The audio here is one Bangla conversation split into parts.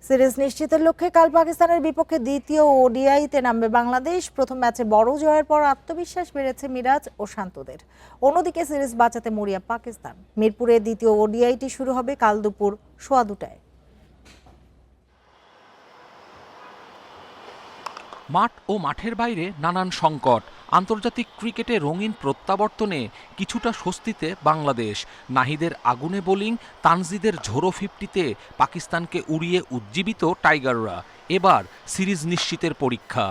সিরিজ নিশ্চিতের লক্ষ্যে কাল পাকিস্তানের বিপক্ষে দ্বিতীয় ওডিআইতে নামবে বাংলাদেশ। প্রথম ম্যাচে বড় জয়ের পর আত্মবিশ্বাস বেড়েছে মিরাজ ও শান্তদের। অন্যদিকে সিরিজ বাঁচাতে মরিয়া পাকিস্তান। মিরপুরে দ্বিতীয় ওডিআইটি শুরু হবে কাল দুপুর 2:15টায়। মাঠ ও মাঠের বাইরে নানান সংকট। আন্তর্জাতিক ক্রিকেটে রঙিন প্রত্যাবর্তনে কিছুটা স্বস্তিতে বাংলাদেশ। নাহিদের আগুনে বোলিং, তানজিদের ঝোড়ো 50-তে পাকিস্তানকে উড়িয়ে উজ্জীবিত টাইগাররা। এবার সিরিজ নিশ্চিতের পরীক্ষা।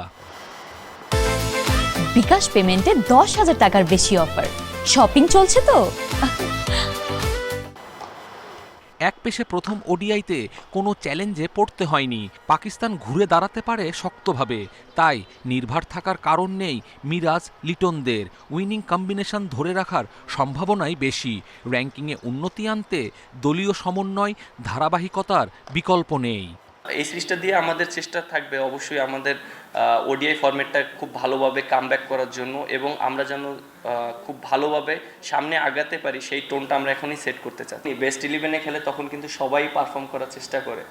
বিকাশ পেমেন্টে 10,000 টাকার বেশি অফার। শপিং চলছে তো। এক পেশে প্রথম ওডিআইতে কোনো চ্যালেঞ্জে পড়তে হয়নি। পাকিস্তান ঘুরে দাঁড়াতে পারে শক্তভাবে, তাই নির্ভর থাকার কারণ নেই মিরাজ লিটনদের। উইনিং কম্বিনেশন ধরে রাখার সম্ভাবনাই বেশি। র্যাঙ্কিংয়ে উন্নতি আনতে দলীয় সমন্বয়, ধারাবাহিকতার বিকল্প নেই। এই সিরিজটা দিয়ে আমাদের চেষ্টা থাকবে অবশ্যই আমাদের ওডিআই ফরম্যাটটা খুব ভালোভাবে কামব্যাক করার জন্য, এবং আমরা যেন খুব ভালোভাবে সামনে আগাতে পারি সেই টোনটা আমরা এখনই সেট করতে চাচ্ছি। বেস্ট 11-এ খেলে তখন কিন্তু সবাই পারফর্ম করার চেষ্টা করে,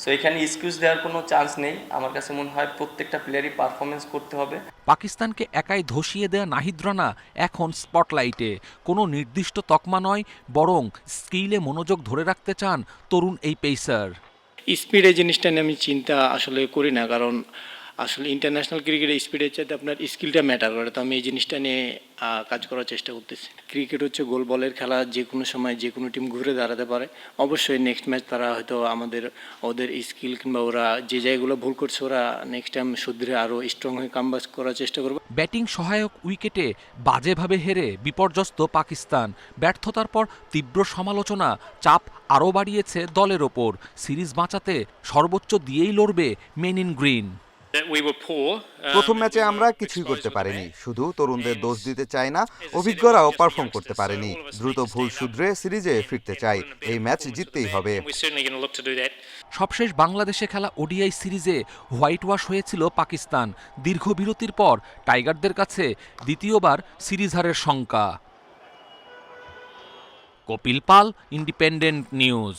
সো এখানে এক্সকিউজ দেওয়ার কোনো চান্স নেই। আমার কাছে মনে হয় প্রত্যেকটা প্লেয়ারই পারফরমেন্স করতে হবে। পাকিস্তানকে একাই ধসিয়ে দেয়া নাহিদ রানা এখন স্পটলাইটে। কোনো নির্দিষ্ট তকমা নয়, বরং স্কিলে মনোযোগ ধরে রাখতে চান তরুণ এই পেসার। স্পিড এই জিনিসটা নিয়ে আমি চিন্তা আসলে করি না, কারণ আসলে ইন্টারন্যাশনাল ক্রিকেটে স্পিডের চাইতে আপনার স্কিলটা ম্যাটার করে। তো আমি এই জিনিসটা নিয়ে কাজ করার চেষ্টা করতেছি। ক্রিকেট হচ্ছে গোল বলের খেলা, যে কোনো সময় যে কোনো টিম ঘুরে দাঁড়াতে পারে। অবশ্যই নেক্সট ম্যাচ তারা হয়তো ওদের স্কিল কিংবা ওরা যে জায়গাগুলো ভুল করছে ওরা নেক্সট টাইম শুধরে আরও স্ট্রং হয়ে কামব্যাক করার চেষ্টা করবে। ব্যাটিং সহায়ক উইকেটে বাজেভাবে হেরে বিপর্যস্ত পাকিস্তান। ব্যর্থতার পর তীব্র সমালোচনা, চাপ আরও বাড়িয়েছে দলের ওপর। সিরিজ বাঁচাতে সর্বোচ্চ দিয়েই লড়বে মেন ইন গ্রিন। প্রথম ম্যাচে আমরা কিছুই করতে পারিনি। শুধু তরুণদের দোষ দিতে চাই না, অভিজ্ঞরাও পারফর্ম করতে পারেনি। দ্রুত ভুল শুধরে সিরিজে ফিরতে চাই। এই ম্যাচ জিততেই হবে। সবশেষ বাংলাদেশে খেলা ওডিআই সিরিজে হোয়াইট ওয়াশ হয়েছিল পাকিস্তান। দীর্ঘ বিরতির পর টাইগারদের কাছে দ্বিতীয়বার সিরিজ হারের শঙ্কা। কপিল পাল, ইন্ডিপেন্ডেন্ট নিউজ।